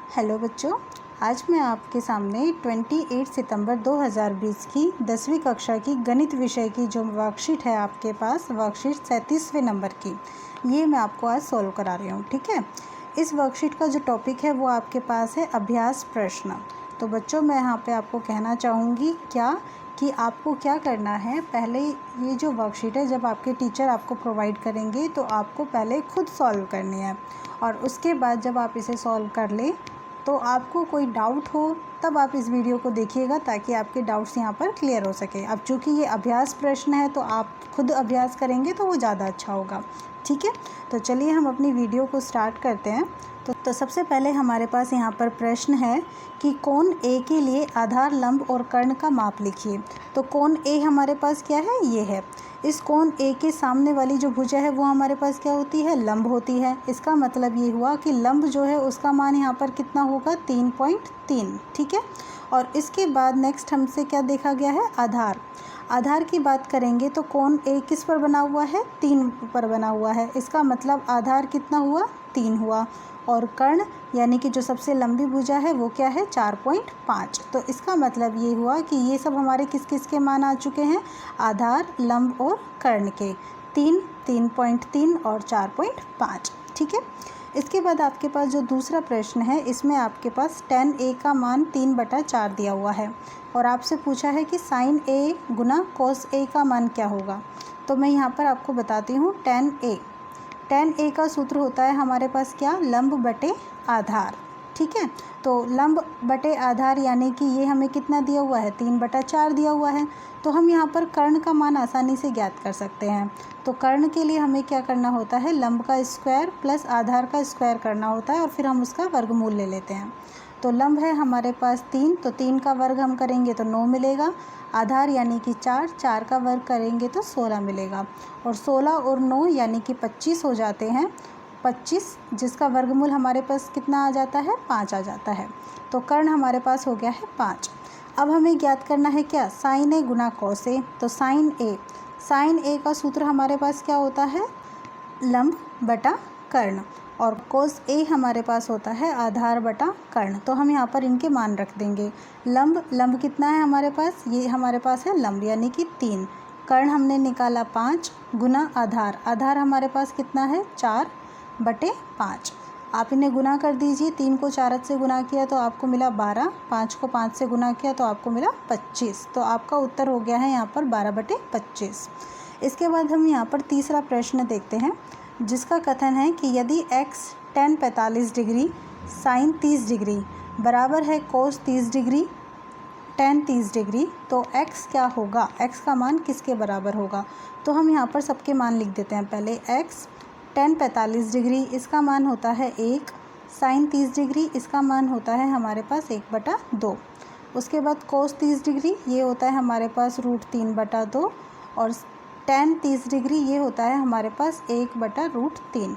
Hello बच्चों, आज मैं आपके सामने 28 सितंबर 2020 की 10वीं कक्षा की गणित विषय की जो वर्कशीट है आपके पास, वर्कशीट 37वें नंबर की, ये मैं आपको आज सॉल्व करा रही हूँ। ठीक है, इस वर्कशीट का जो टॉपिक है वो आपके पास है अभ्यास प्रश्न। तो बच्चों, मैं यहाँ पे आपको कहना चाहूँगी कि आपको क्या करना है। पहले ये जो वर्कशीट है जब आपके टीचर आपको प्रोवाइड करेंगे तो आपको पहले खुद सॉल्व करनी है, और उसके बाद जब आप इसे सॉल्व कर लें तो आपको कोई डाउट हो तब आप इस वीडियो को देखिएगा ताकि आपके डाउट्स यहाँ पर क्लियर हो सके। अब चूँकि ये अभ्यास प्रश्न है तो आप खुद अभ्यास करेंगे तो वो ज़्यादा अच्छा होगा। ठीक है, तो चलिए हम अपनी वीडियो को स्टार्ट करते हैं। तो सबसे पहले हमारे पास यहाँ पर प्रश्न है कि कोण ए के लिए आधार, लंब और कर्ण का माप लिखिए। तो कोण ए हमारे पास क्या है, ये है। इस कोण ए के सामने वाली जो भुजा है वो हमारे पास क्या होती है, लंब होती है। इसका मतलब ये हुआ कि लंब जो है उसका मान यहाँ पर कितना होगा, 3.3। ठीक है, और इसके बाद नेक्स्ट हमसे क्या देखा गया है, आधार। आधार की बात करेंगे तो कोण ए किस पर बना हुआ है, 3 पर बना हुआ है। इसका मतलब आधार कितना हुआ, 3 हुआ। और कर्ण यानी कि जो सबसे लंबी भुजा है वो क्या है, 4.5। तो इसका मतलब ये हुआ कि ये सब हमारे किस किस के मान आ चुके हैं, आधार, लंब और कर्ण के, 3, 3.3 और 4.5। ठीक है, इसके बाद आपके पास जो दूसरा प्रश्न है इसमें आपके पास tan a का मान 3/4 दिया हुआ है, और आपसे पूछा है कि sin a Guna cos a का मान क्या होगा। तो मैं यहाँ पर आपको बताती हूँ। tan a का सूत्र होता है हमारे पास क्या, लंब बटे आधार। ठीक है, तो लंब बटे आधार यानी कि ये हमें कितना दिया हुआ है, 3/4 दिया हुआ है। तो हम यहाँ पर कर्ण का मान आसानी से ज्ञात कर सकते हैं। तो कर्ण के लिए हमें क्या करना होता है, लंब का स्क्वायर प्लस आधार का स्क्वायर करना होता है, और फिर हम उसका वर्गमूल ले लेते हैं। तो लंब है हमारे पास 3, तो 3 का वर्ग हम करेंगे तो 9 मिलेगा। आधार यानी कि 4 का वर्ग करेंगे तो 16 मिलेगा, और 16 और 9 यानी कि 25 हो जाते हैं। 25 जिसका वर्गमूल हमारे पास कितना आ जाता है, 5 आ जाता है। तो कर्ण हमारे पास हो गया है 5। अब हमें ज्ञात करना है क्या, sign A Guna cos A. तो साइन ए का सूत्र हमारे पास क्या होता है, लंब बटा कर्ण, और कोस ए हमारे पास होता है आधार बटा कर्ण। तो हम यहाँ पर इनके मान रख देंगे। लंब कितना है हमारे पास, ये हमारे पास है लंब यानी कि 3, कर्ण हमने निकाला 5 गुना आधार हमारे पास कितना है, 4/5। आप इन्हें गुना कर दीजिए, 3 को 4 से गुना किया तो आपको मिला 12, 5 को 5 से गुना किया तो आपको मिला 25। तो आपका उत्तर हो गया है यहाँ पर 12/25। इसके बाद हम यहाँ पर तीसरा प्रश्न देखते हैं, जिसका कथन है कि यदि x tan 45 degree, sin 30 degree बराबर है cos 30 डिग्री, tan 30 डिग्री, तो x क्या होगा, x का मान किसके बराबर होगा। तो हम यहाँ पर सबके मान लिख देते हैं। पहले x tan 45 डिग्री, इसका मान होता है 1, sin 30 डिग्री इसका मान होता है हमारे पास 1/2। उसके बाद cos 30 डिग्री ये होता है हमारे पास √3/2, और tan 30 डिग्री ये होता है हमारे पास 1/√3।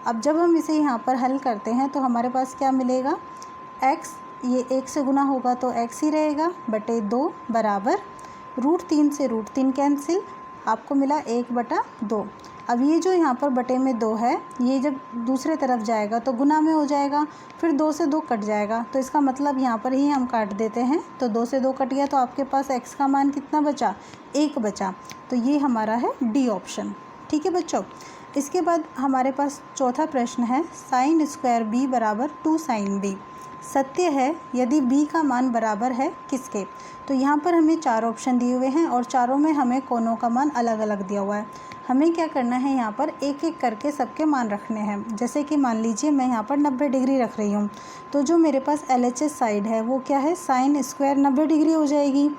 अब जब हम इसे यहाँ पर हल करते हैं तो हमारे पास क्या मिलेगा, x ये 1 से गुना होगा तो x ही रहेगा, बटे 2 बराबर √3 से √3 कैंसिल, आपको मिला 1/2। अब ये जो यहाँ पर बटे में 2 है, ये जब दूसरे तरफ जाएगा तो गुना में हो जाएगा, फिर 2 से 2 कट जाएगा, तो इसका मतलब यहाँ पर ही हम काट देते हैं। तो 2 से 2 कट गया तो आपके पास x का मान कितना बचा, 1 बचा। तो ये हमारा है डी ऑप्शन। ठीक है बच्चों, इसके बाद हमारे पास चौथा प्रश्न है, साइन स्क्वायर b बराबर 2 sin b सत्य है यदि b का मान बराबर है किसके। तो यहाँ पर हमें 4 ऑप्शन दिए हुए हैं, और चारों में हमें कोणों का मान अलग अलग दिया हुआ है। हमें क्या करना है, यहाँ पर एक एक करके सबके मान रखने हैं। जैसे कि मान लीजिए मैं यहाँ पर 90 डिग्री रख रही हूँ, तो जो मेरे पास LHS साइड है वो क्या है, साइन स्क्वायर 90 डिग्री हो जाएगी,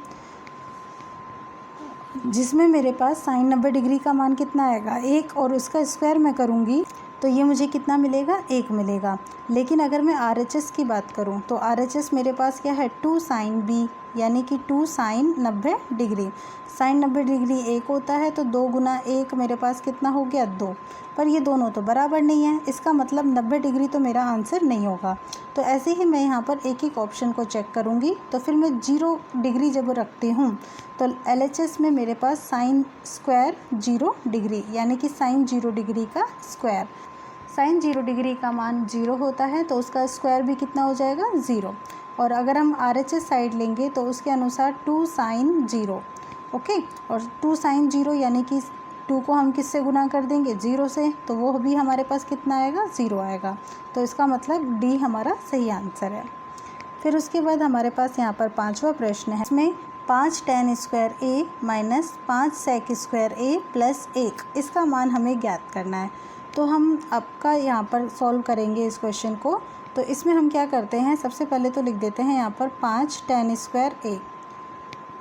जिसमें मेरे पास साइन 90 डिग्री का मान कितना आएगा, 1, और उसका स्क्वायर मैं करूँगी तो ये मुझे कितना मिलेगा, 1 मिलेगा। लेकिन अगर मैं RHS की बात करूँ तो RHS मेरे पास क्या है, 2 sin b यानी कि 2 sin 90 डिग्री। साइन 90 डिग्री 1 होता है, तो 2 गुना 1 मेरे पास कितना हो गया, 2। पर ये दोनों तो बराबर नहीं है, इसका मतलब 90 डिग्री तो मेरा आंसर नहीं होगा। तो ऐसे ही मैं यहाँ पर एक एक ऑप्शन को चेक करूँगी। तो फिर मैं 0 डिग्री जब रखती हूँ तो LHS में मेरे पास साइन स्क्वायर 0 डिग्री यानी कि साइन 0 डिग्री का स्क्वायर, साइन 0 डिग्री का मान 0 होता है तो उसका स्क्वायर भी कितना हो जाएगा 0। और अगर हम RHS साइड लेंगे तो उसके अनुसार 2 साइन 0, ओके। और 2 साइन 0 यानी कि 2 को हम किससे गुना कर देंगे 0 से, तो वो भी हमारे पास कितना आएगा 0 आएगा। तो इसका मतलब डी हमारा सही आंसर है। फिर उसके बाद हमारे पास यहाँ पर 5वां प्रश्न है। इसमें 5 tan स्क्वायर ए माइनस 5 sec स्क्वायर ए प्लस 1 इसका मान हमें ज्ञात करना है। तो हम आपका यहाँ पर सॉल्व करेंगे इस क्वेश्चन को। तो इसमें हम क्या करते हैं, सबसे पहले तो लिख देते हैं यहाँ पर 5 tan स्क्वायर ए,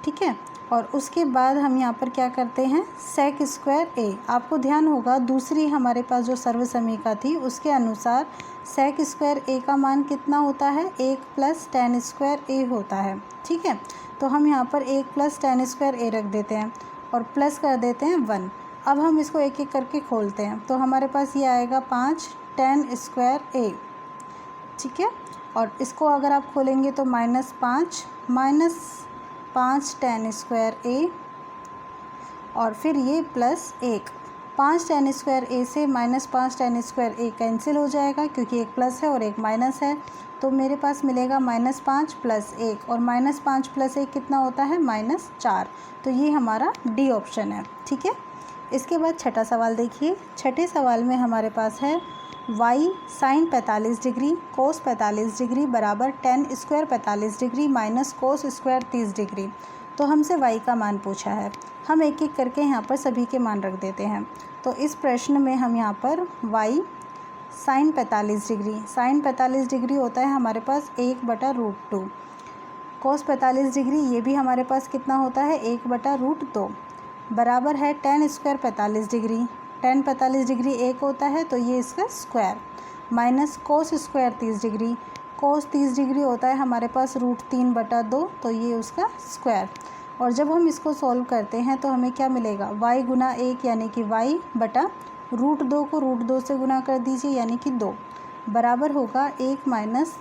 ठीक है। और उसके बाद हम यहाँ पर क्या करते हैं sec स्क्वायर ए। आपको ध्यान होगा दूसरी हमारे पास जो सर्वसमीका थी उसके अनुसार sec स्क्वायर ए का मान कितना होता है 1 प्लस tan स्क्वायर ए होता है, ठीक है। तो हम यहाँ पर 1 प्लस tan स्क्वायर ए रख देते हैं और प्लस कर देते हैं 1। अब हम इसको एक एक करके खोलते हैं तो हमारे पास ये आएगा 5 tan स्क्वायर ए, ठीक है। और इसको अगर आप खोलेंगे तो -5 tan स्क्वायर ए और फिर ये प्लस 1। 5 tan स्क्वायर ए से -5 tan स्क्वायर ए कैंसिल हो जाएगा क्योंकि एक प्लस है और एक माइनस है। तो मेरे पास मिलेगा -5 प्लस 1 और -5 प्लस 1 कितना होता है -4। तो ये हमारा डी ऑप्शन है, ठीक है। इसके बाद छठा सवाल देखिए। छठे सवाल में हमारे पास है y sine 45 degree cos 45 degree बराबर tan square 45 degree minus cos square 30 degree. तो हमसे y का मान पूछा है। हम एक एक करके यहाँ पर सभी के मान रख देते हैं। तो इस प्रश्न में हम यहाँ पर y साइन 45 डिग्री होता है हमारे पास 1/√2। कोस 45 डिग्री ये भी हमारे पास कितना होता है 1/√2 बराबर है tan square 45 degree. tan 45 degree 1 होता है तो ये इसका square minus cos square 30 degree. Cos 30 degree होता है हमारे पास √3/2 तो ये उसका स्क्वायर। और जब हम इसको सॉल्व करते हैं तो हमें क्या मिलेगा y गुना 1 यानी कि y/√2 को √2 से गुना कर दीजिए यानी कि 2 बराबर होगा 1 माइनस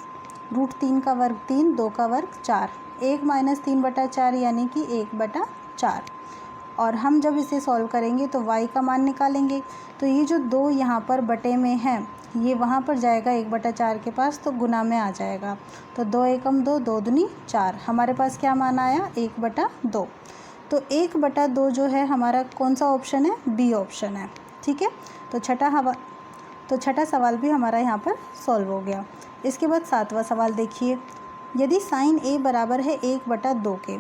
√3 का वर्ग 3, 2 का वर्ग 4। 1 माइनस 3/4 यानी कि 1/4। और हम जब इसे सॉल्व करेंगे तो y का मान निकालेंगे। तो ये जो 2 यहाँ पर बटे में है ये वहाँ पर जाएगा 1/4 के पास तो गुना में आ जाएगा। तो 2 एकम 2, 2 दूनी 4। हमारे पास क्या मान आया 1/2। तो 1/2 जो है हमारा कौन सा ऑप्शन है बी ऑप्शन है, ठीक है। तो छठा सवाल भी हमारा यहाँ पर सॉल्व हो गया। इसके बाद 7वां सवाल देखिए। यदि साइन ए बराबर है 1/2 के,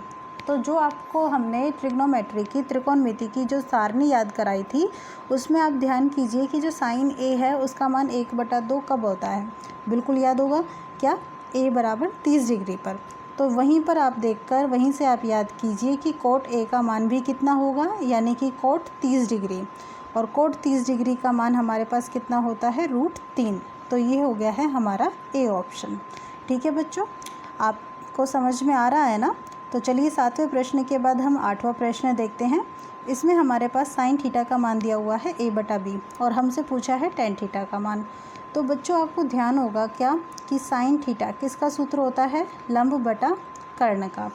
तो जो आपको हमने ट्रिग्नोमेट्री की त्रिकोणमिति की जो सारणी याद कराई थी उसमें आप ध्यान कीजिए कि जो साइन ए है उसका मान 1/2 कब होता है। बिल्कुल याद होगा क्या ए बराबर 30 डिग्री पर। तो वहीं पर आप देखकर वहीं से आप याद कीजिए कि कोट ए का मान भी कितना होगा यानी कि कोट 30 डिग्री। और कोट 30 डिग्री का मान हमारे पास कितना होता है √3। तो ये हो गया है हमारा ए ऑप्शन, ठीक है बच्चों। आपको समझ में आ रहा है ना। तो चलिए 7वें प्रश्न के बाद हम 8वां प्रश्न देखते हैं। इसमें हमारे पास साइन थीटा का मान दिया हुआ है a/b और हमसे पूछा है टेन थीटा का मान। तो बच्चों आपको ध्यान होगा क्या कि साइन थीटा किसका सूत्र होता है लंब बटा कर्ण का,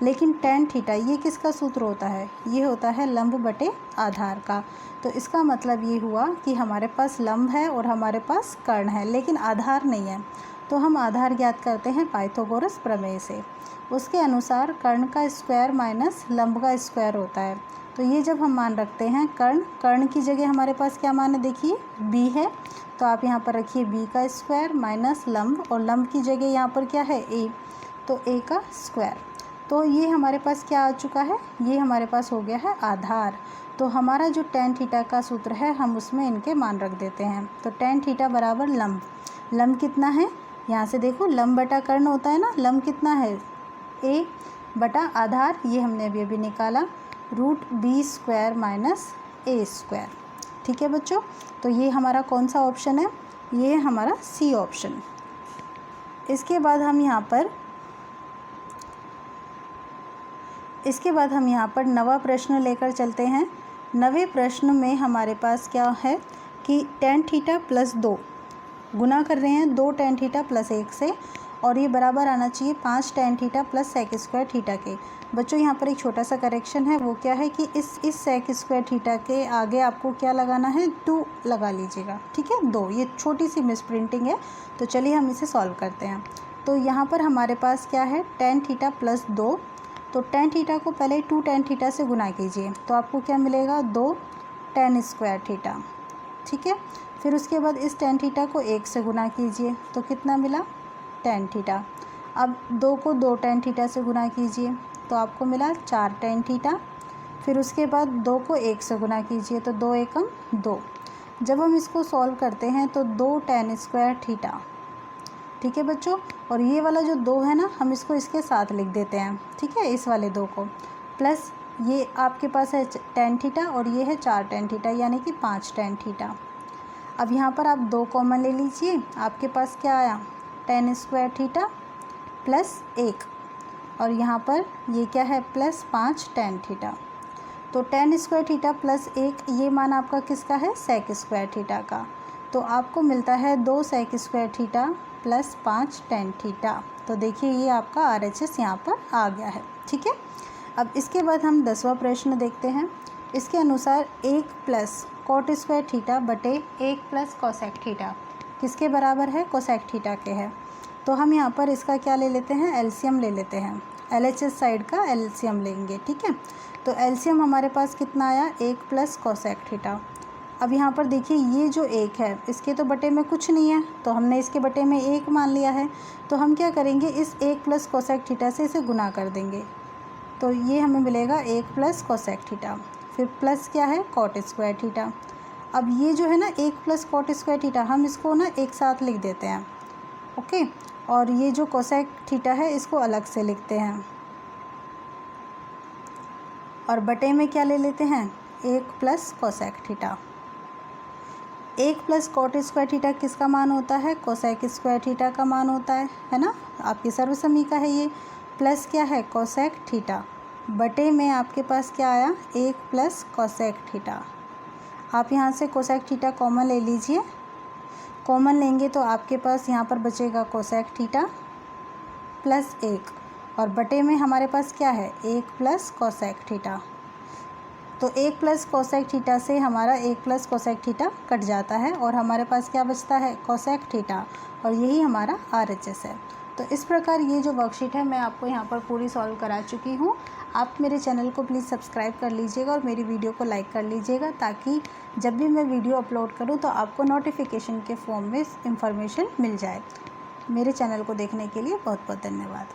लेकिन टेन थीटा ये किसका सूत्र होता है ये होता है लंब बटे आधार का। तो इसका मतलब ये हुआ कि हमारे पास लंब है और हमारे पास कर्ण है लेकिन आधार नहीं है। तो हम आधार ज्ञात करते हैं पाइथागोरस प्रमेय से। उसके अनुसार कर्ण का स्क्वायर माइनस लंब का स्क्वायर होता है। तो ये जब हम मान रखते हैं कर्ण की जगह हमारे पास क्या मान है देखिए b है। तो आप यहाँ पर रखिए b का स्क्वायर माइनस लंब और लंब की जगह यहाँ पर क्या है a, तो a का स्क्वायर। तो ये हमारे पास क्या आ चुका है ये हमारे पास हो गया है आधार। तो हमारा जो टेन थीटा का सूत्र है हम उसमें इनके मान रख देते हैं। तो टेन थीटा बराबर लंब कितना है यहाँ से देखो लंब बटा कर्ण होता है ना। लंब कितना है a बटा आधार ये हमने अभी निकाला √b² माइनस a²। ठीक है बच्चों। तो ये हमारा कौन सा ऑप्शन है ये हमारा सी ऑप्शन। इसके बाद हम यहाँ पर नवा प्रश्न लेकर चलते हैं। नवे प्रश्न में हमारे पास क्या है कि टेन थीटा प्लस 2 गुना कर रहे हैं 2 टेन थीटा प्लस 1 से और ये बराबर आना चाहिए 5 tan theta plus sec square theta के। बच्चों यहाँ पर एक छोटा सा करेक्शन है, वो क्या है कि इस सेक स्क्वायर थीटा के आगे आपको क्या लगाना है, 2 लगा लीजिएगा, ठीक है, 2। ये छोटी सी मिस प्रिंटिंग है, तो चलिए हम इसे सॉल्व करते हैं। तो यहाँ पर हमारे पास क्या है, tan थीटा प्लस 2, तो tan थीटा को पहले 2 tan थीटा से गुना कीजिए, तो आपको क्या मिलेगा, 2 tan स्क्वायर थीटा, ठीक है। फिर उसके बाद इस tan थीटा को 1 से गुना कीजिए, तो कितना मिला, tan थीटा। अब 2 को 2 tan थीटा से गुना कीजिए, तो आपको मिला 4 tan थीटा। फिर उसके बाद 2 को 1 से गुना कीजिए, तो 2 एकम 2। जब हम इसको सॉल्व करते हैं तो 2 tan स्क्वायर थीटा, ठीक है बच्चों। और ये वाला जो 2 है ना, हम इसको इसके साथ लिख देते हैं, ठीक है, इस वाले 2 को, प्लस ये आपके पास है tan थीटा और ये है 4 tan थीटा, यानी कि 5 tan थीटा। अब यहाँ पर आप 2 कॉमन ले लीजिए, आपके पास क्या आया, tan स्क्वायर थीटा प्लस 1, और यहाँ पर ये क्या है, प्लस 5 tan थीटा। तो tan स्क्वायर थीटा प्लस 1, ये मान आपका किसका है, सेक स्क्वायर थीटा का। तो आपको मिलता है 2 sec square theta plus 5 tan theta. तो देखिए ये आपका RHS यहाँ पर आ गया है, ठीक है। अब इसके बाद हम 10वां प्रश्न देखते हैं। इसके अनुसार 1 प्लस कॉट स्क्वायर थीटा बटे 1 प्लस कोसेक थीटा किसके बराबर है, कोसेक थीटा के है। तो हम यहाँ पर इसका क्या ले लेते हैं, एलसीएम ले लेते हैं, LHS साइड का एलसीएम लेंगे, ठीक है। तो एलसीएम हमारे पास कितना आया, 1 प्लस कोसेक थीटा। अब यहाँ पर देखिए ये जो 1 है, इसके तो बटे में कुछ नहीं है, तो हमने इसके बटे में 1 मान लिया है। तो हम क्या करेंगे, इस 1 प्लस कोसेक थीटा से इसे गुना कर देंगे, तो ये हमें मिलेगा 1 प्लस कोसेक थीटा। फिर प्लस क्या है, कॉट स्क्वायर थीटा। अब ये जो है ना 1 प्लस कॉट स्क्वायर थीटा, हम इसको ना एक साथ लिख देते हैं, ओके। और ये जो कोसेक थीटा है इसको अलग से लिखते हैं, और बटे में क्या ले लेते हैं, 1 plus cosec theta. 1 plus cot square theta किसका मान होता है, कोसेक स्क्वायर थीटा का मान होता है ना, आपकी सर्वसमीका है ये। प्लस क्या है, कोसेक थीटा, बटे में आपके पास क्या आया, 1 प्लस कोसेक थीटा। आप यहाँ से कोसेक थीटा कॉमन ले लीजिए, कॉमन लेंगे तो आपके पास यहाँ पर बचेगा कोसेक थीटा प्लस 1, और बटे में हमारे पास क्या है, 1 प्लस कोसेक थीटा। तो 1 प्लस कोसेक थीटा से हमारा 1 प्लस कोसेक थीटा कट जाता है, और हमारे पास क्या बचता है, कोसेक थीटा, और यही हमारा RHS है। तो इस प्रकार ये जो वर्कशीट है मैं आपको यहाँ पर पूरी सॉल्व करा चुकी हूँ। आप मेरे चैनल को प्लीज़ सब्सक्राइब कर लीजिएगा और मेरी वीडियो को लाइक कर लीजिएगा, ताकि जब भी मैं वीडियो अपलोड करूँ तो आपको नोटिफिकेशन के फॉर्म में इन्फॉर्मेशन मिल जाए। मेरे चैनल को देखने के लिए बहुत बहुत धन्यवाद।